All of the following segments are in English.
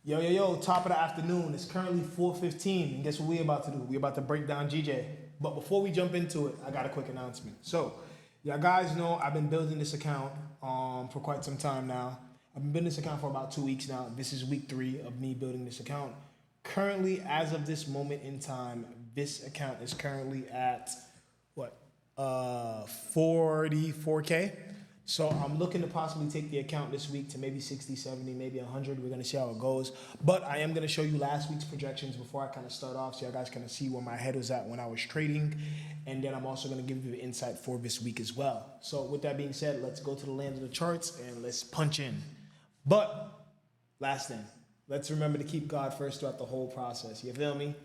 Yo, yo, yo, top of the afternoon. It's currently 4:15, and guess what we're about to do? We're about to break down GJ. But before we jump into it, I got a quick announcement. So, y'all guys know I've been building this account for quite some time now. I've been building this account for about 2 weeks now. This is week 3 of me building this account. Currently, as of this moment in time, this account is currently at what 44K. So I'm looking to possibly take the account this week to maybe 60, 70, maybe 100. We're going to see how it goes. But I am going to show you last week's projections before I kind of start off, so you guys kind of see where my head was at when I was trading. And then I'm also going to give you the insight for this week as well. So with that being said, let's go to the land of the charts and let's punch in. But last thing, let's remember to keep God first throughout the whole process. You feel me?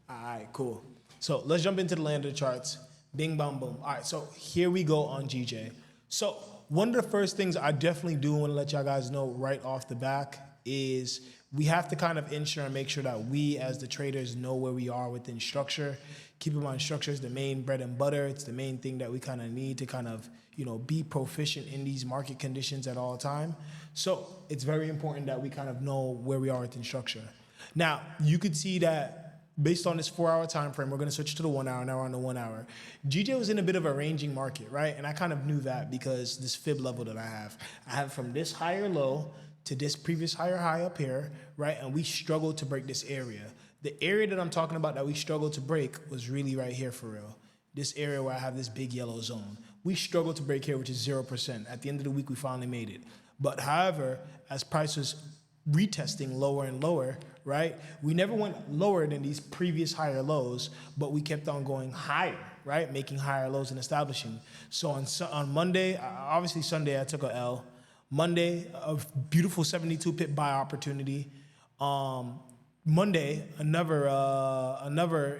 All right, cool. So let's jump into the land of the charts. Bing, bam, boom. All right, so here we go on GJ. So one of the first things I definitely do want to let y'all guys know right off the back is we have to kind of ensure and make sure that we as the traders know where we are within structure. Keep in mind, structure is the main bread and butter. It's the main thing that we kind of need to kind of, be proficient in these market conditions at all time. So it's very important that we kind of know where we are within structure. Now, you could see that based on this 4-hour time frame, we're going to switch to the 1 hour. Now we're on the 1 hour. GJ was in a bit of a ranging market, right? And I kind of knew that because this fib level that I have from this higher low to this previous higher high up here, right? And we struggled to break this area. The area that I'm talking about that we struggled to break was really right here for real. This area where I have this big yellow zone. We struggled to break here, which is 0%. At the end of the week, we finally made it. But however, as price was retesting lower and lower, right? We never went lower than these previous higher lows, but we kept on going higher, right? Making higher lows and establishing. So on Monday, obviously Sunday, I took a L. Monday, a beautiful 72 pip buy opportunity. Monday, another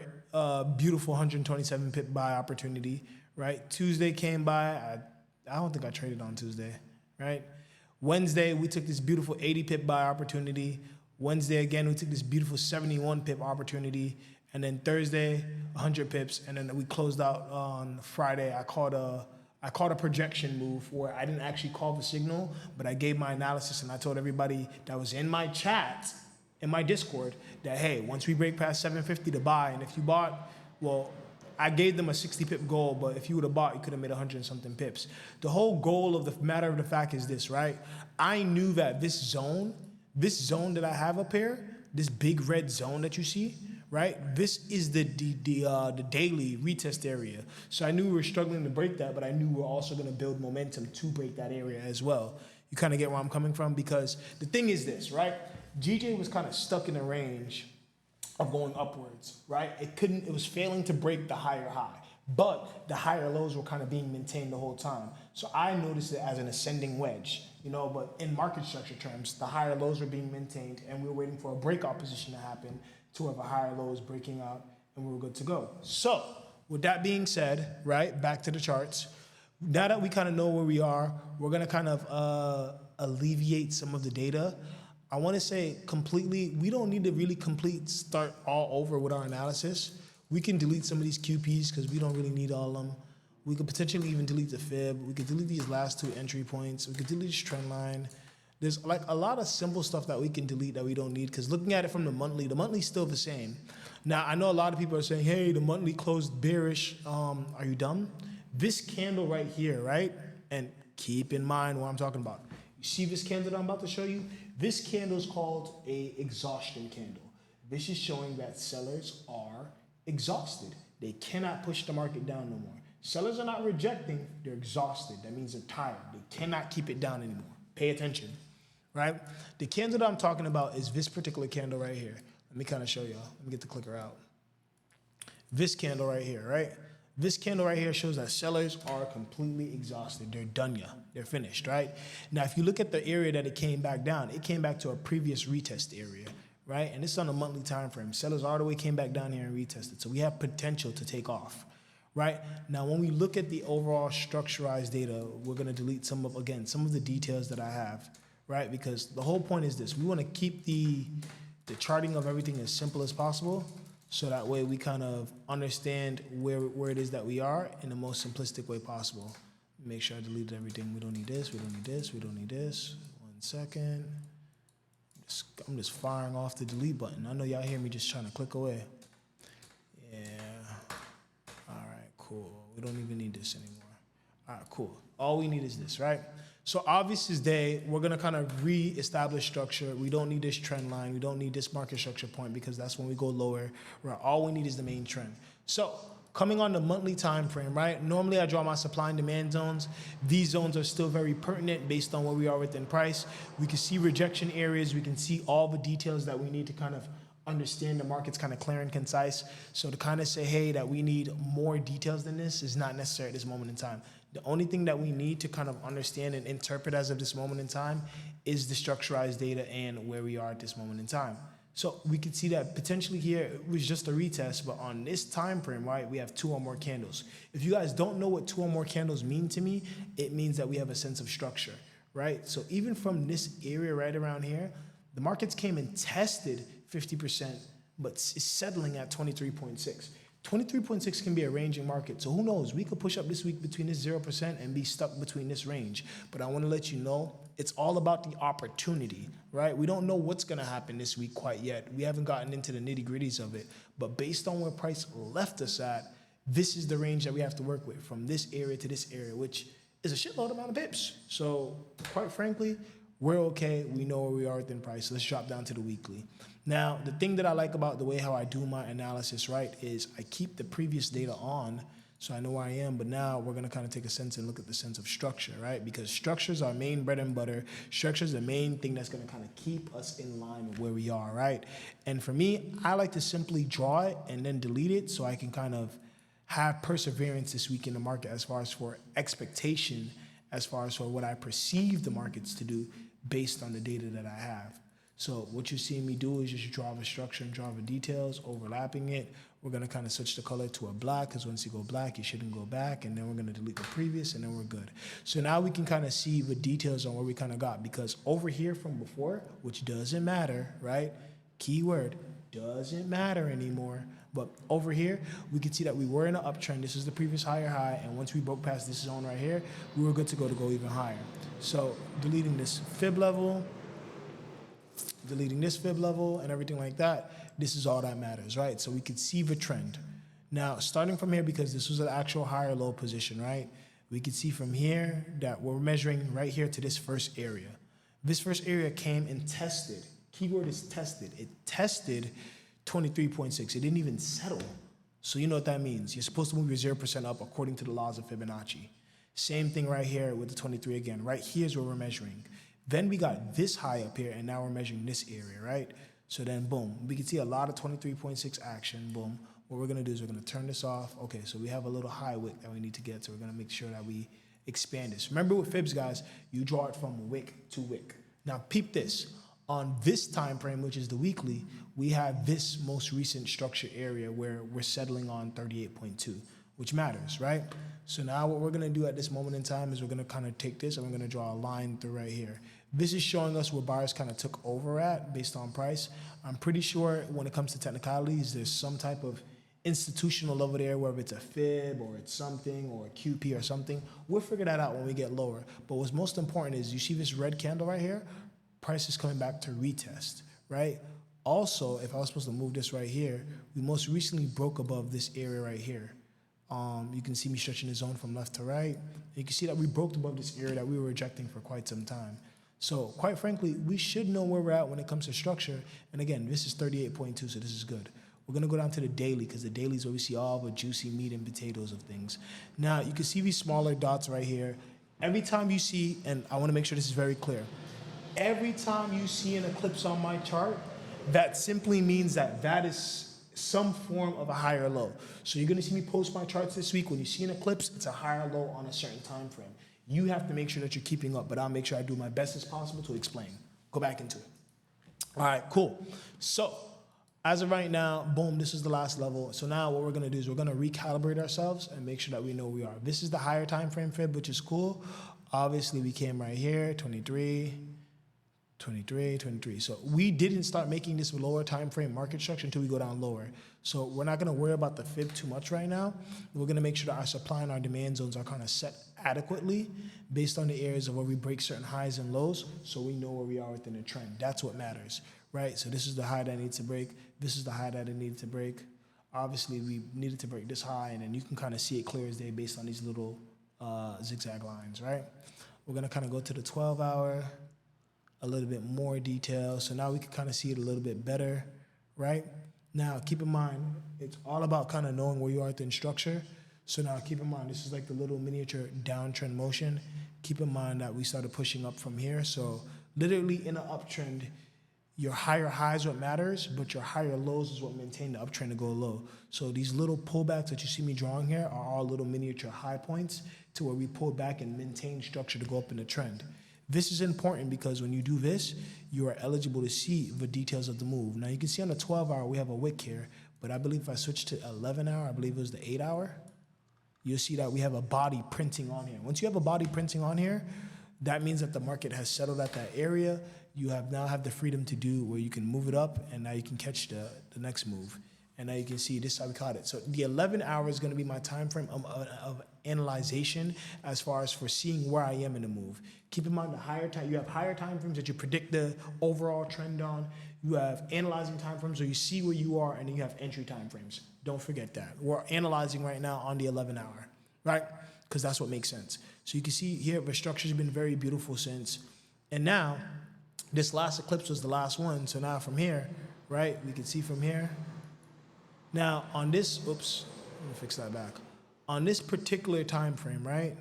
beautiful 127 pip buy opportunity, right? Tuesday came by. I don't think I traded on Tuesday, right? Wednesday, we took this beautiful 80 pip buy opportunity. Wednesday, again, we took this beautiful 71 pip opportunity. And then Thursday, 100 pips. And then we closed out on Friday. I called a projection move where I didn't actually call the signal, but I gave my analysis and I told everybody that was in my chat, in my Discord, that, hey, once we break past 750 to buy, and if you bought, well, I gave them a 60 pip goal, but if you would have bought, you could have made 100 and something pips. The whole goal of the matter of the fact is this, right? I knew that this zone that I have up here, this big red zone that you see, right? This is the daily retest area. So I knew we were struggling to break that, but I knew we were also going to build momentum to break that area as well. You kind of get where I'm coming from? Because the thing is this, right? GJ was kind of stuck in a range of going upwards, right? It was failing to break the higher high, but the higher lows were kind of being maintained the whole time. So I noticed it as an ascending wedge, but in market structure terms, the higher lows were being maintained and we were waiting for a breakout position to happen to have a higher lows breaking out and we were good to go. So with that being said, right, back to the charts. Now that we kind of know where we are, we're gonna kind of alleviate some of the data. I want to say completely, we don't need to really start all over with our analysis. We can delete some of these QPs because we don't really need all of them. We could potentially even delete the fib. We could delete these last 2 entry points. We could delete this trend line. There's like a lot of simple stuff that we can delete that we don't need because looking at it from the monthly's still the same. Now, I know a lot of people are saying, hey, the monthly closed bearish. Are you dumb? This candle right here, right? And keep in mind what I'm talking about. You see this candle that I'm about to show you? This candle is called a exhaustion candle. This is showing that sellers are exhausted. They cannot push the market down no more. Sellers are not rejecting, they're exhausted. That means they're tired. They cannot keep it down anymore. Pay attention, right? The candle that I'm talking about is this particular candle right here. Let me kind of show y'all. Let me get the clicker out. This candle right here, right? This candle right here shows that sellers are completely exhausted. They're done ya. They're finished, right? Now, if you look at the area that it came back down, it came back to a previous retest area, right? And this is on a monthly time frame. Sellers all the way came back down here and retested. So we have potential to take off, right? Now, when we look at the overall structurized data, we're going to delete some of the details that I have, right? Because the whole point is this. We want to keep the charting of everything as simple as possible. So that way we kind of understand where it is that we are in the most simplistic way possible. Make sure I deleted everything. We don't need this, we don't need this, we don't need this. 1 second. I'm just firing off the delete button. I know y'all hear me just trying to click away. Yeah. All right, cool. We don't even need this anymore. All right, cool. All we need is this, right? So obvious as day, we're gonna kind of re-establish structure. We don't need this trend line. We don't need this market structure point because that's when we go lower. Right? All we need is the main trend. So coming on the monthly time frame, right? Normally I draw my supply and demand zones. These zones are still very pertinent based on where we are within price. We can see rejection areas. We can see all the details that we need to kind of understand the market's kind of clear and concise. So to kind of say, hey, that we need more details than this is not necessary at this moment in time. The only thing that we need to kind of understand and interpret as of this moment in time is the structurized data and where we are at this moment in time. So we can see that potentially here it was just a retest, but on this time frame, right, we have 2 or more candles. If you guys don't know what 2 or more candles mean to me, it means that we have a sense of structure, right? So even from this area right around here, the markets came and tested 50%, but it's settling at 23.6. 23.6 can be a ranging market. So who knows? We could push up this week between this 0% and be stuck between this range. But I want to let you know, it's all about the opportunity, right? We don't know what's going to happen this week quite yet. We haven't gotten into the nitty gritties of it. But based on where price left us at, this is the range that we have to work with from this area to this area, which is a shitload amount of pips. So quite frankly, we're okay. We know where we are within price. Let's drop down to the weekly. Now, the thing that I like about the way how I do my analysis, right, is I keep the previous data on so I know where I am, but now we're going to kind of take a sense and look at the sense of structure, right? Because structure is our main bread and butter. Structure is the main thing that's going to kind of keep us in line with where we are, right? And for me, I like to simply draw it and then delete it so I can kind of have perseverance this week in the market as far as for expectation, as far as for what I perceive the markets to do based on the data that I have. So what you're seeing me do is just draw the structure and draw the details, overlapping it. We're going to kind of switch the color to a black because once you go black, you shouldn't go back. And then we're going to delete the previous and then we're good. So now we can kind of see the details on where we kind of got because over here from before, which doesn't matter, right? Keyword, doesn't matter anymore. But over here, we can see that we were in an uptrend. This is the previous higher high. And once we broke past this zone right here, we were good to go even higher. So deleting this fib level, deleting this fib level and everything like that, this is all that matters, right? So we could see the trend. Now, starting from here, because this was an actual higher low position, right? We could see from here that we're measuring right here to this first area. This first area came and tested. Keyword is tested. It tested 23.6. It didn't even settle. So you know what that means. You're supposed to move your 0% up according to the laws of Fibonacci. Same thing right here with the 23 again. Right here's where we're measuring. Then we got this high up here, and now we're measuring this area, right? So then, boom, we can see a lot of 23.6 action, boom. What we're going to do is we're going to turn this off. Okay, so we have a little high wick that we need to get, so we're going to make sure that we expand this. Remember with fibs, guys, you draw it from wick to wick. Now, peep this. On this time frame, which is the weekly, we have this most recent structure area where we're settling on 38.2, which matters, right? So now what we're going to do at this moment in time is we're going to kind of take this and we're going to draw a line through right here. This is showing us where buyers kind of took over at based on price. I'm pretty sure when it comes to technicalities, there's some type of institutional over there, whether it's a fib or it's something or a QP or something. We'll figure that out when we get lower. But what's most important is you see this red candle right here? Price is coming back to retest, right? Also, if I was supposed to move this right here, we most recently broke above this area right here. You can see me stretching the zone from left to right. You can see that we broke above this area that we were rejecting for quite some time. So quite frankly, we should know where we're at when it comes to structure. And again, this is 38.2, so this is good. We're going to go down to the daily because the daily is where we see all the juicy meat and potatoes of things. Now, you can see these smaller dots right here. Every time you see, and I want to make sure this is very clear, every time you see an eclipse on my chart, that simply means that that is some form of a higher low. So you're going to see me post my charts this week. When you see an eclipse, it's a higher low on a certain time frame. You have to make sure that you're keeping up, but I'll make sure I do my best as possible to explain. Go back into it. All right, cool. So as of right now, boom, this is the last level. So now what we're going to do is we're going to recalibrate ourselves and make sure that we know where we are. This is the higher time frame fib, which is cool. Obviously, we came right here, 23. So we didn't start making this lower time frame market structure until we go down lower. So we're not going to worry about the fib too much right now. We're going to make sure that our supply and our demand zones are kind of set adequately based on the areas of where we break certain highs and lows so we know where we are within the trend. That's what matters, right? So this is the high that I need to break. This is the high that I needed to break. Obviously, we needed to break this high, and then you can kind of see it clear as day based on these little zigzag lines, right? We're gonna kind of go to the 12-hour, a little bit more detail. So now we can kind of see it a little bit better, right? Now, keep in mind, it's all about kind of knowing where you are within structure. So now keep in mind, this is like the little miniature downtrend motion. Keep in mind that we started pushing up from here. So literally in an uptrend, your higher highs what matters, but your higher lows is what maintain the uptrend to go low. So these little pullbacks that you see me drawing here are all little miniature high points to where we pull back and maintain structure to go up in the trend. This is important because when you do this, you are eligible to see the details of the move. Now you can see on the 12-hour, we have a wick here, but I believe if I switch to 11-hour, I believe it was the 8-hour, you'll see that we have a body printing on here. Once you have a body printing on here, that means that the market has settled at that area. You now have the freedom to do where you can move it up, and now you can catch the next move. And now you can see this is how we caught it. So the 11-hour is going to be my time frame of analyzation as far as foreseeing where I am in the move. Keep in mind the higher time, you have higher time frames that you predict the overall trend on. You have analyzing time frames, so you see where you are, and then you have entry time frames. Don't forget that. We're analyzing right now on the 11-hour, right? Because that's what makes sense. So you can see here the structure's been very beautiful since. And now, this last eclipse was the last one. So now from here, right, we can see from here. Now on this, oops, let me fix that back. On this particular time frame, right,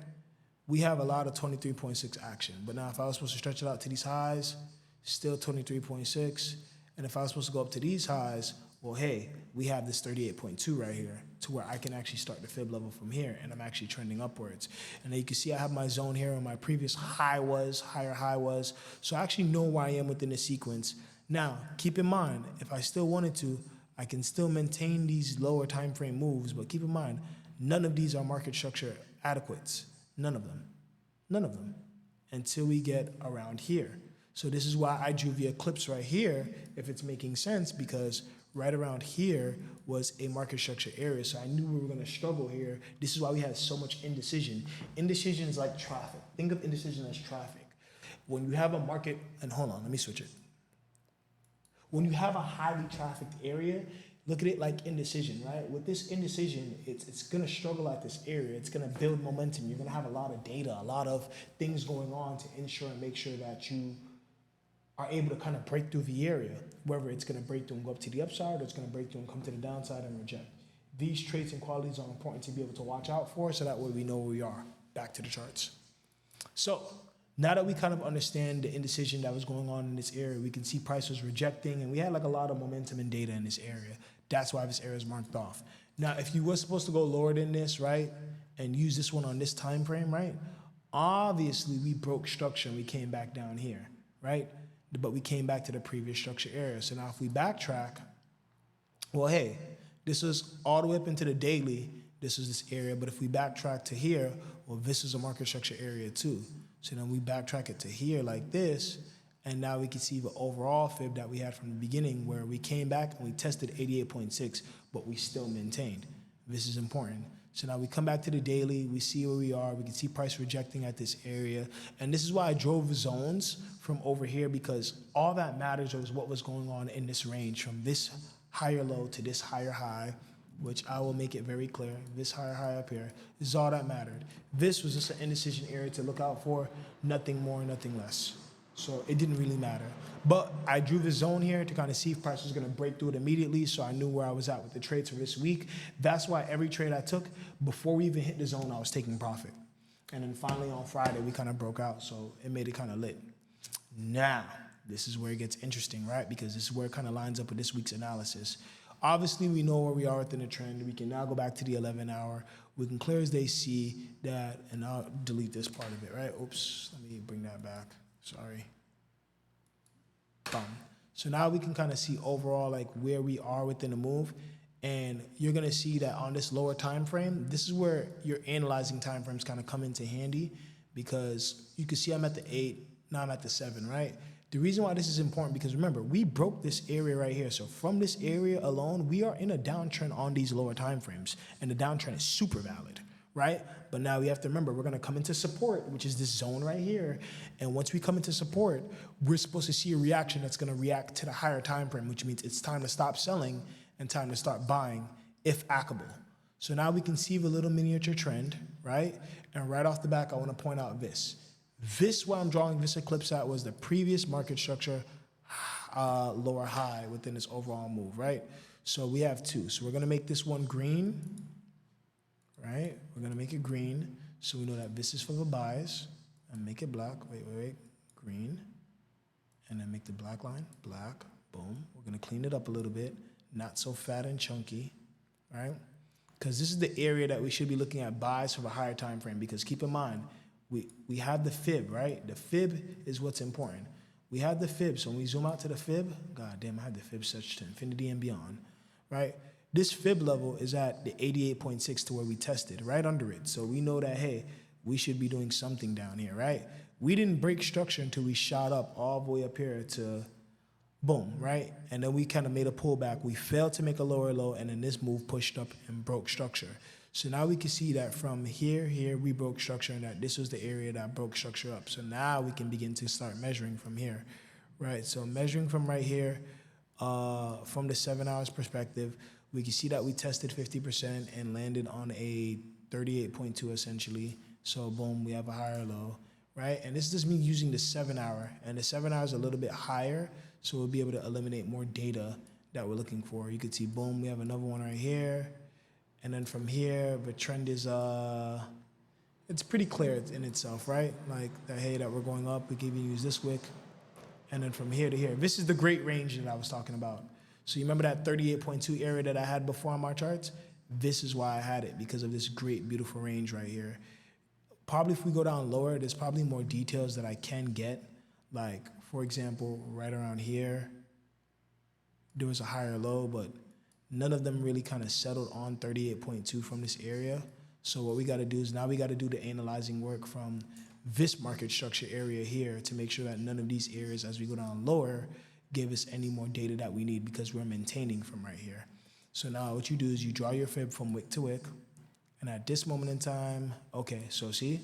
we have a lot of 23.6 action. But now if I was supposed to stretch it out to these highs, still 23.6. And if I was supposed to go up to these highs, well, hey, we have this 38.2 right here to where I can actually start the fib level from here, and I'm actually trending upwards. And then you can see I have my zone here where my previous high was, higher high was. So I actually know where I am within the sequence. Now, keep in mind, if I still wanted to, I can still maintain these lower time frame moves, but keep in mind, none of these are market structure adequates. None of them. None of them. Until we get around here. So this is why I drew the eclipse right here, if it's making sense, because right around here was a market structure area. So I knew we were going to struggle here. This is why we had so much indecision. Indecision is like traffic. Think of indecision as traffic. When you have a market, and hold on, let me switch it. When you have a highly trafficked area, look at it like indecision, right? With this indecision, it's going to struggle at this area. It's going to build momentum. You're going to have a lot of data, a lot of things going on to ensure and make sure that you are able to kind of break through the area, whether it's going to break through and go up to the upside or it's going to break through and come to the downside and reject. These traits and qualities are important to be able to watch out for so that way we know where we are. Back to the charts. So now that we kind of understand the indecision that was going on in this area, we can see price was rejecting, and we had like a lot of momentum and data in this area. That's why this area is marked off. Now, if you were supposed to go lower than this, right, and use this one on this time frame, right, obviously we broke structure and we came back down here, right? But we came back to the previous structure area. So now if we backtrack, well, hey, this was all the way up into the daily. This is this area. But if we backtrack to here, well, this is a market structure area too. So then we backtrack it to here like this, and now we can see the overall fib that we had from the beginning where we came back and we tested 88.6, but we still maintained. This is important. So now we come back to the daily, we see where we are, we can see price rejecting at this area. And this is why I drove the zones from over here, because all that matters was what was going on in this range from this higher low to this higher high, which I will make it very clear. This higher high up here, this is all that mattered. This was just an indecision area to look out for, nothing more, nothing less. So it didn't really matter. But I drew the zone here to kind of see if price was going to break through it immediately, so I knew where I was at with the trades for this week. That's why every trade I took, before we even hit the zone, I was taking profit. And then finally on Friday, we kind of broke out, so it made it kind of lit. Now, this is where it gets interesting, right? Because this is where it kind of lines up with this week's analysis. Obviously, we know where we are within the trend. We can now go back to the 11-hour. We can clear as day see that, and I'll delete this part of it, right? Oops, let me bring that back. Sorry. Boom. So now we can kind of see overall like where we are within the move, and you're gonna see that on this lower time frame, this is where your analyzing time frames kind of come into handy, because you can see I'm at the 8, now I'm at the 7, right? The reason why this is important, because remember, we broke this area right here. So from this area alone, we are in a downtrend on these lower time frames, and the downtrend is super valid, right? But now we have to remember we're gonna come into support, which is this zone right here. And once we come into support, we're supposed to see a reaction that's gonna react to the higher time frame, which means it's time to stop selling and time to start buying, if applicable. So now we can see the little miniature trend, right? And right off the back, I wanna point out this. This, what I'm drawing this eclipse at, was the previous market structure lower high within this overall move, right? So we have two. So we're gonna make this one green, right? We're gonna make it green, so we know that this is for the buys, and make it black. Wait, green, and then make the black line black. Boom. We're gonna clean it up a little bit, not so fat and chunky, right? Because this is the area that we should be looking at buys for the higher time frame. Because keep in mind, we have the fib, right? The fib is what's important. We have the fib, so when we zoom out to the fib, god damn, I had the fib set to infinity and beyond, right? This fib level is at the 88.6 to where we tested, right under it. So we know that, hey, we should be doing something down here, right? We didn't break structure until we shot up all the way up here to boom, right? And then we kind of made a pullback. We failed to make a lower low, and then this move pushed up and broke structure. So now we can see that from here, we broke structure, and that this was the area that broke structure up. So now we can begin to start measuring from here, right? So measuring from right here, from the 7 hours perspective, we can see that we tested 50% and landed on a 38.2 essentially. So boom, we have a higher low, right? And this is just me using the 7 hour, and the 7 hour is a little bit higher, so we'll be able to eliminate more data that we're looking for. You can see, boom, we have another one right here. And then from here, the trend is, it's pretty clear in itself, right? Like that, hey, that we're going up, we can even use this wick. And then from here to here, this is the great range that I was talking about. So you remember that 38.2 area that I had before on my charts? This is why I had it, because of this great, beautiful range right here. Probably if we go down lower, there's probably more details that I can get. Like, for example, right around here, there was a higher low, but none of them really kind of settled on 38.2 from this area. So what we got to do is now we got to do the analyzing work from this market structure area here to make sure that none of these areas, as we go down lower, give us any more data that we need, because we're maintaining from right here. So now what you do is you draw your fib from wick to wick. And at this moment in time, okay, so see?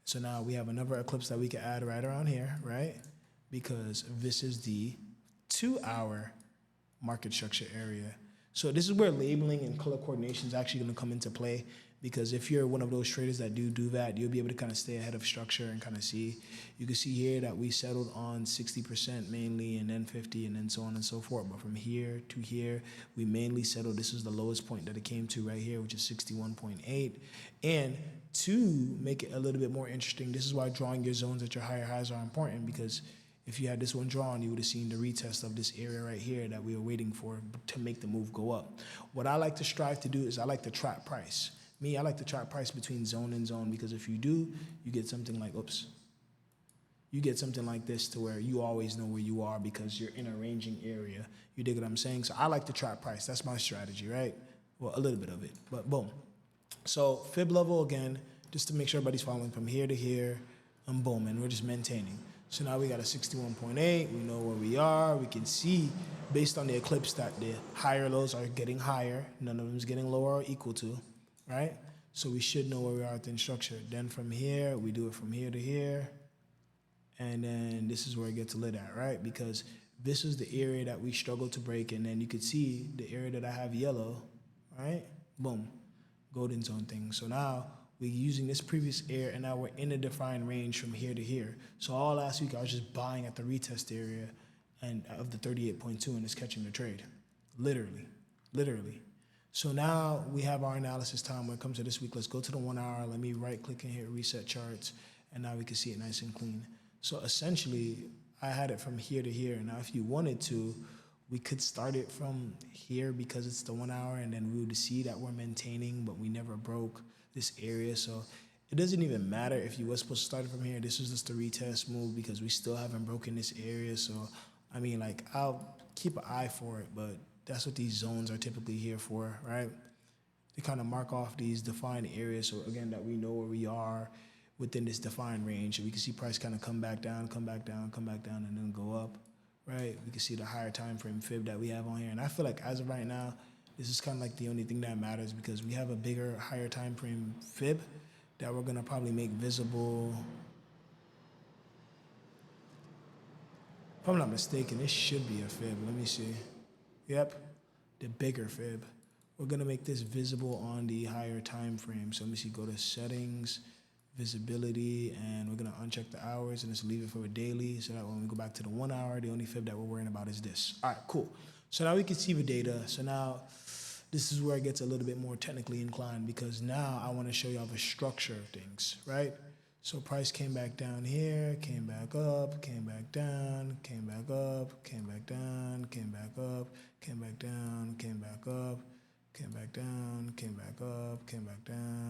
So now we have another eclipse that we can add right around here, right? Because this is the 2 hour market structure area. So this is where labeling and color coordination is actually going to come into play, because if you're one of those traders that do that, you'll be able to kind of stay ahead of structure and kind of see. You can see here that we settled on 60% mainly, and then 50, and then so on and so forth. But from here to here, we mainly settled. This is the lowest point that it came to right here, which is 61.8. And to make it a little bit more interesting, this is why drawing your zones at your higher highs are important, because if you had this one drawn, you would have seen the retest of this area right here that we were waiting for to make the move go up. What I like to strive to do is I like to trap price. Me, I like to trap price between zone and zone, because if you do, you get something like, you get something like this to where you always know where you are because you're in a ranging area. You dig what I'm saying? So I like to trap price. That's my strategy, right? Well, a little bit of it, but boom. So fib level again, just to make sure everybody's following from here to here, and boom, and we're just maintaining. So now we got a 61.8, we know where we are. We can see, based on the eclipse, that the higher lows are getting higher. None of them is getting lower or equal to, right? So we should know where we are within structure. Then from here, we do it from here to here. And then this is where it gets lit at, right? Because this is the area that we struggle to break. And then you can see the area that I have yellow, right? Boom, golden zone thing. So now we're using this previous area, and now we're in a defined range from here to here. So all last week, I was just buying at the retest area and of the 38.2 and it's catching the trade. Literally. So now we have our analysis time when it comes to this week. Let's go to the 1 hour. Let me right click and hit reset charts, and now we can see it nice and clean. So essentially, I had it from here to here. Now, if you wanted to, we could start it from here because it's the 1 hour, and then we would see that we're maintaining, but we never broke this area. So it doesn't even matter if you were supposed to start it from here. This is just a retest move because we still haven't broken this area. So, I mean, like, I'll keep an eye for it, but that's what these zones are typically here for, right? They kind of mark off these defined areas. So again, that we know where we are within this defined range. So we can see price kind of come back down, and then go up, right? We can see the higher time frame fib that we have on here. And I feel like as of right now, This is kind of like the only thing that matters because we have a bigger, higher time frame fib that we're gonna probably make visible. If I'm not mistaken, this should be a fib. Let me see. Yep, the bigger fib. We're gonna make this visible on the higher time frame. So let me see, go to settings, visibility, and we're gonna uncheck the hours and just leave it for a daily so that when we go back to the 1 hour, the only fib that we're worrying about is this. All right, cool. So now we can see the data. So now this is where it gets a little bit more technically inclined because now I wanna show y'all the structure of things, right? So price came back down here, came back up, came back down, came back up, came back down, came back up, came back down, came back up, came back down, came back up, came back down,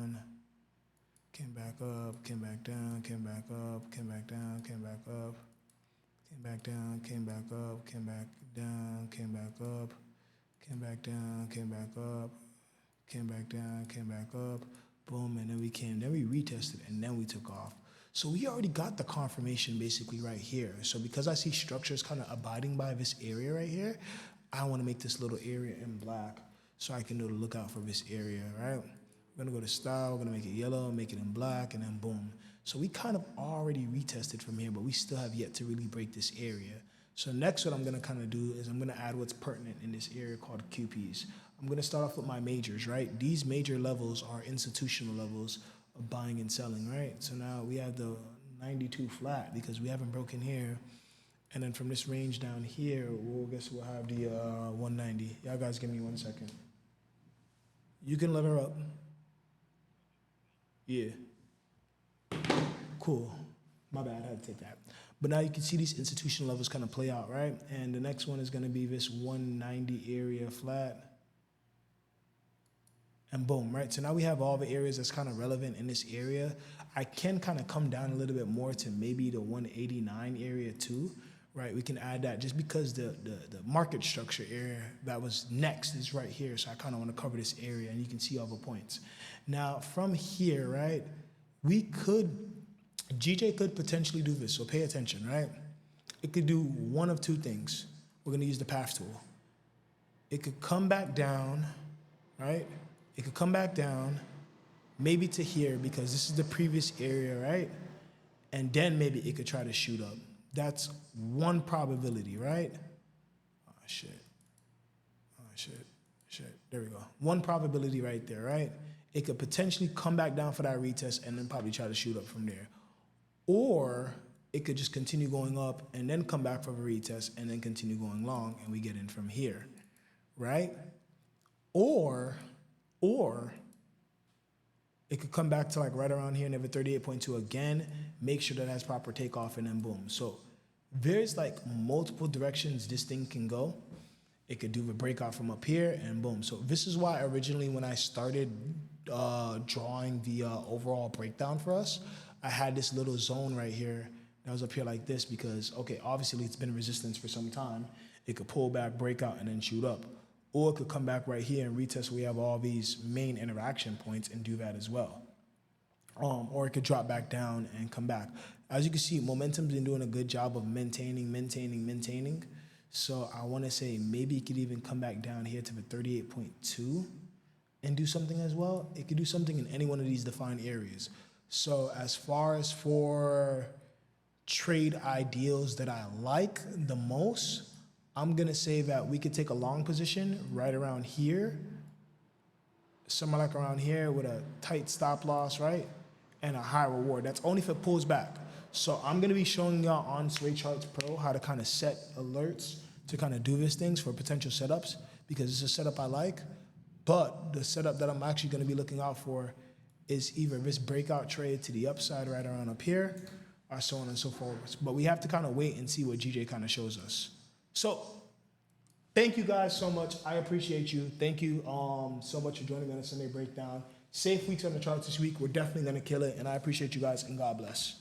came back up, came back down, came back up, came back down, came back up, came back down, came back up, came back down, came back up, came back down, came back up, came back down, came back up, boom, and then we retested, and then we took off. So we already got the confirmation basically right here. So because I see structures kind of abiding by this area right here, I want to make this little area in black so I can do the lookout for this area, right? We're gonna go to style, we're gonna make it yellow, make it in black, and then boom. So we kind of already retested from here, but we still have yet to really break this area. So next what I'm gonna kind of do is I'm gonna add what's pertinent in this area called QPs. I'm gonna start off with my majors, right? These major levels are institutional levels of buying and selling, right? So now we have the 92 flat because we haven't broken here. And then from this range down here, we'll have the 190. Y'all guys give me 1 second. You can let her up. Yeah. Cool. My bad, I had to take that. But now you can see these institutional levels kind of play out, right? And the next one is gonna be this 190 area flat. And boom, right? So now we have all the areas that's kind of relevant in this area. I can kind of come down a little bit more to maybe the 189 area too, right? We can add that just because the market structure area that was next is right here. So I kind of want to cover this area and you can see all the points. Now from here, right, GJ could potentially do this. So pay attention, right? It could do one of two things. We're going to use the path tool. It could come back down, right? It could come back down, maybe to here because this is the previous area, right? And then maybe it could try to shoot up. That's one probability, right? Oh, shit. There we go. One probability right there, right? It could potentially come back down for that retest and then probably try to shoot up from there. Or it could just continue going up and then come back for a retest and then continue going long and we get in from here, right? Or it could come back to like right around here, never 38.2 again, make sure that it has proper takeoff and then boom. So there's like multiple directions this thing can go. It could do the breakout from up here and boom. So this is why originally when I started drawing the overall breakdown for us, I had this little zone right here that was up here like this because, okay, obviously it's been resistance for some time. It could pull back, break out, and then shoot up. Or it could come back right here and retest. We have all these main interaction points and do that as well. Or it could drop back down and come back. As you can see, momentum's been doing a good job of maintaining. So I want to say maybe it could even come back down here to the 38.2 and do something as well. It could do something in any one of these defined areas. So as far as for trade ideals that I like the most, I'm gonna say that we could take a long position right around here, somewhere like around here with a tight stop loss, right? And a high reward. That's only if it pulls back. So I'm gonna be showing y'all on Sway Charts Pro how to kind of set alerts to kind of do these things for potential setups because it's a setup I like. But the setup that I'm actually gonna be looking out for is either this breakout trade to the upside right around up here or so on and so forth. But we have to kind of wait and see what GJ kind of shows us. So thank you guys so much. I appreciate you. Thank you so much for joining me on the Sunday Breakdown. Safe weeks on the charts this week. We're definitely going to kill it. And I appreciate you guys and God bless.